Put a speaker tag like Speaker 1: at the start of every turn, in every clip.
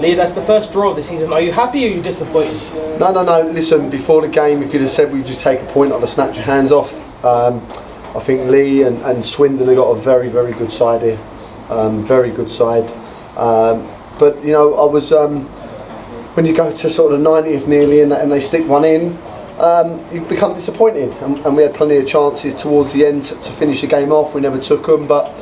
Speaker 1: Lee, that's the first draw of the season. Are you happy or are you disappointed?
Speaker 2: No. Listen, before the game, if you'd have said we'd just take a point, I'd have snapped your hands off. I think Lee and Swindon have got a very, very good side here. Very good side. But you know, I was when you go to sort of the 90th nearly and they stick one in, you become disappointed. And we had plenty of chances towards the end to finish the game off. We never took them. But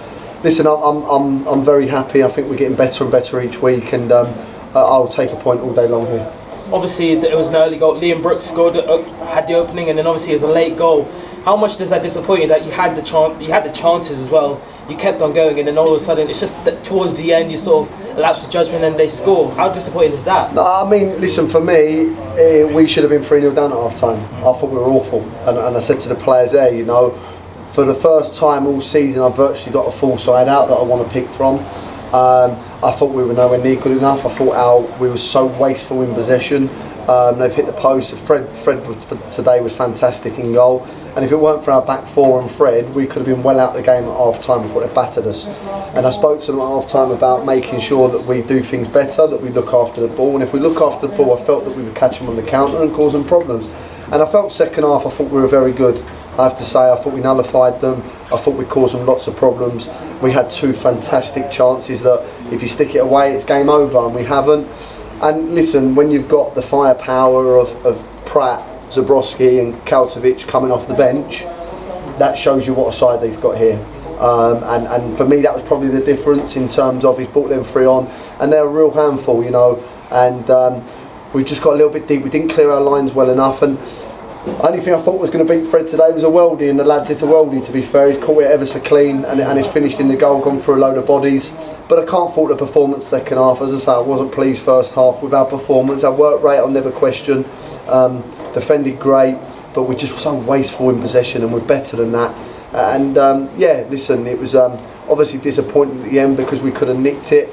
Speaker 2: listen, I'm very happy. I think we're getting better and better each week, and I'll take a point all day long here.
Speaker 1: Obviously, it was an early goal. Liam Brooks scored, had the opening, and then obviously it was a late goal. How much does that disappoint you that you had the chances as well? You kept on going, and then all of a sudden, it's just that towards the end you sort of lapse the judgment and they score. How disappointing is that?
Speaker 2: No, I mean, listen, for me, we should have been 3-0 down at half time. I thought we were awful, and I said to the players there, you know, for the first time all season, I've virtually got a full side out that I want to pick from. I thought we were nowhere near good enough. I thought we were so wasteful in possession. They've hit the post. Fred today was fantastic in goal, and if it weren't for our back four and Fred, we could have been well out of the game at half time before they battered us. And I spoke to them at half time about making sure that we do things better, that we look after the ball, and if we look after the ball, I felt that we would catch them on the counter and cause them problems. And I felt second half, I thought we were very good. I have to say, I thought we nullified them. I thought we caused them lots of problems. We had two fantastic chances that if you stick it away, it's game over, and we haven't. And listen, when you've got the firepower of Pratt, Zabrowski and Kaltovic coming off the bench, that shows you what a side they've got here. And for me, that was probably the difference in terms of he's brought them three on, and they're a real handful, you know. And we just got a little bit deep. We didn't clear our lines well enough, and the only thing I thought was going to beat Fred today was a worldie, and the lad's hit a worldie, to be fair. He's caught it ever so clean, and it's finished in the goal, gone through a load of bodies. But I can't fault the performance second half. As I say, I wasn't pleased first half with our performance. Our work rate I'll never question. Defended great, but we're just so wasteful in possession, and we're better than that. And yeah, listen, it was obviously disappointing at the end because we could have nicked it,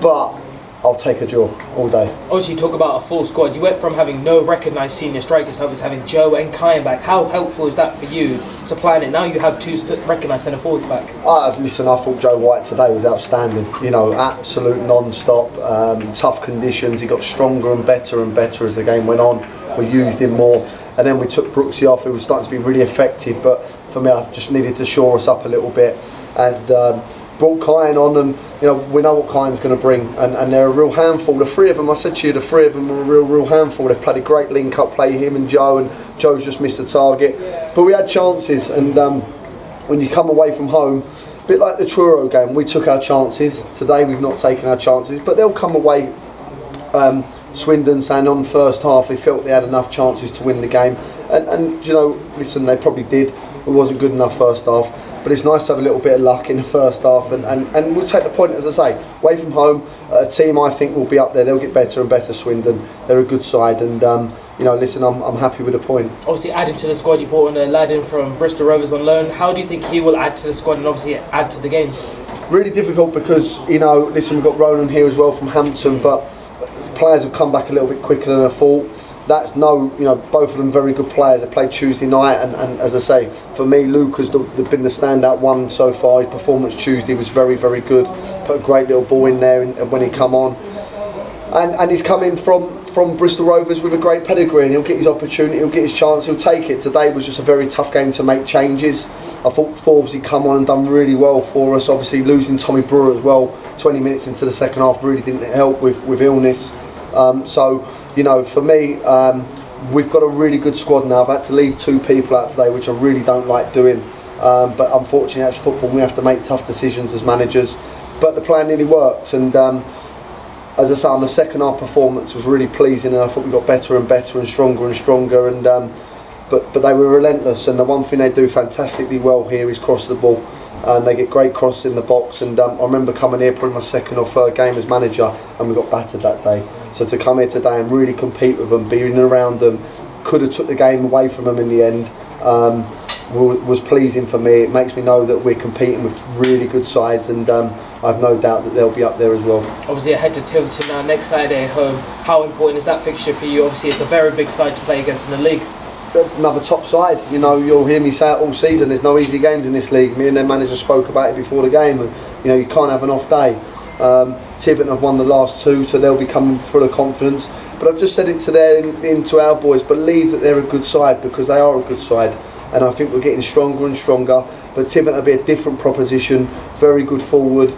Speaker 2: but I'll take a draw all day.
Speaker 1: Obviously, you talk about a full squad. You went from having no recognised senior strikers to obviously having Joe and Kyan back. How helpful is that for you to plan it? Now you have two recognised centre forwards back.
Speaker 2: Listen, I thought Joe White today was outstanding. You know, absolute non-stop, tough conditions. He got stronger and better as the game went on. We used him more, and then we took Brooksy off. It was starting to be really effective, but for me, I just needed to shore us up a little bit, and brought Kyan on, and you know, we know what Kyan's going to bring, and they're a real handful. The three of them, I said to you, the three of them are a real handful. They've played a great link-up play, him and Joe's just missed a target, but we had chances, and when you come away from home, a bit like the Truro game, we took our chances. Today we've not taken our chances, but they'll come away, Swindon saying on first half they felt they had enough chances to win the game, and you know, listen, they probably did. It wasn't good enough first half, but it's nice to have a little bit of luck in the first half, and we'll take the point, as I say, away from home. A team I think will be up there. They'll get better and better. Swindon, they're a good side, and you know, listen, I'm happy with the point.
Speaker 1: Obviously, adding to the squad, you brought in a lad in from Bristol Rovers on loan. How do you think he will add to the squad and obviously add to the games?
Speaker 2: Really difficult because, you know, listen, we've got Ronan here as well from Hampton, but players have come back a little bit quicker than I thought. That's you know, both of them very good players. They played Tuesday night, and as I say, for me, Luke has been the standout one so far. His performance Tuesday was very, very good. Put a great little ball in there when he come on, and he's coming from Bristol Rovers with a great pedigree, and he'll get his opportunity, he'll get his chance, he'll take it. Today was just a very tough game to make changes. I thought Forbes, he'd come on and done really well for us. Obviously losing Tommy Brewer as well, 20 minutes into the second half, really didn't help with illness. So, you know, for me, we've got a really good squad now. I've had to leave two people out today, which I really don't like doing. But unfortunately, that's football. We have to make tough decisions as managers. But the plan nearly worked. And as I say, on the second half performance was really pleasing. And I thought we got better and better and stronger. And but they were relentless. And the one thing they do fantastically well here is cross the ball. And they get great crosses in the box, and I remember coming here probably my second or third game as manager, and we got battered that day. So to come here today and really compete with them, being around them, could have took the game away from them in the end, was pleasing for me. It makes me know that we're competing with really good sides, and I've no doubt that they'll be up there as well.
Speaker 1: Obviously ahead to Tilton now next Saturday at home. How important is that fixture for you? Obviously it's a very big side to play against in the league.
Speaker 2: Another top side, you know, you'll hear me say it all season, there's no easy games in this league. Me and their manager spoke about it before the game, and you know, you can't have an off day. Tiverton have won the last 2, so they'll be coming full of confidence. But I've just said it to our boys, believe that they're a good side, because they are a good side. And I think we're getting stronger and stronger. But Tiverton will be a different proposition, very good forward,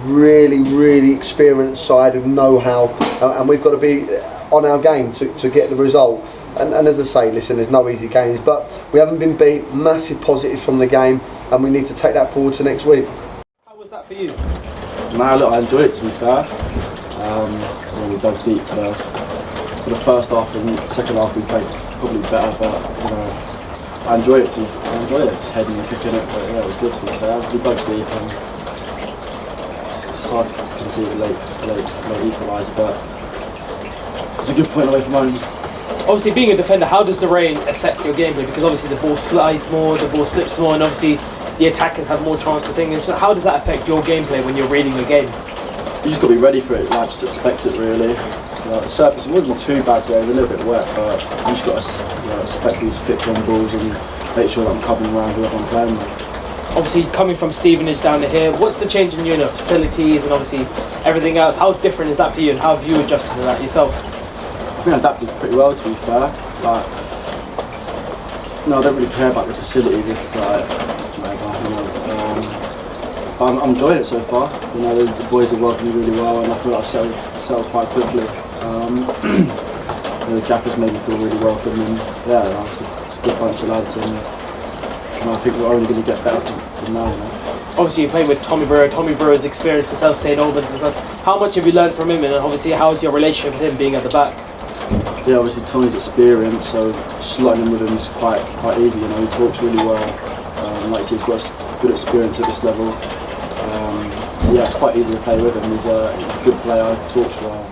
Speaker 2: really experienced side of know-how, and we've got to be on our game to get the result. And as I say, listen, there's no easy games, but we haven't been beat. Massive positives from the game, and we need to take that forward to next week.
Speaker 1: How was that for you?
Speaker 3: No, look, I enjoyed it, to be fair. We dug deep for the first half, and second half we played probably better, but I enjoyed it. Just heading and kicking it, but yeah, it was good, to be fair. We dug deep, and it's hard to concede a late equaliser, but it's a good point away from home.
Speaker 1: Obviously, being a defender, how does the rain affect your gameplay? Because obviously the ball slides more, the ball slips more, and obviously the attackers have more chance to think. So how does that affect your gameplay when you're reading the game?
Speaker 3: You just got to be ready for it, like just expect it really. The surface wasn't too bad today, it was a little bit wet, but you just got to expect these thick long balls and make sure that I'm covering around whoever I'm playing with.
Speaker 1: Obviously, coming from Stevenage down to here, what's the change in facilities and obviously everything else? How different is that for you, and how have you adjusted to that yourself?
Speaker 3: I think I adapted pretty well, to be fair. Like, no, I don't really care about the facilities. It's like but I'm enjoying it so far. The boys have welcomed me really well, and I feel like I've settled quite quickly. The gaffers made me feel really welcome, and yeah, it's a good bunch of lads, and I think we're only going to get better from now.
Speaker 1: Obviously, you played with Tommy Burrow. Tommy Burrow's experience in South St Albans and stuff. How much have you learned from him, and obviously, how's your relationship with him being at the back?
Speaker 3: Yeah, obviously Tommy's experience, so slotting in with him is quite easy. He talks really well. Like you say, he's got good experience at this level. So yeah, it's quite easy to play with him. He's a good player, talks well.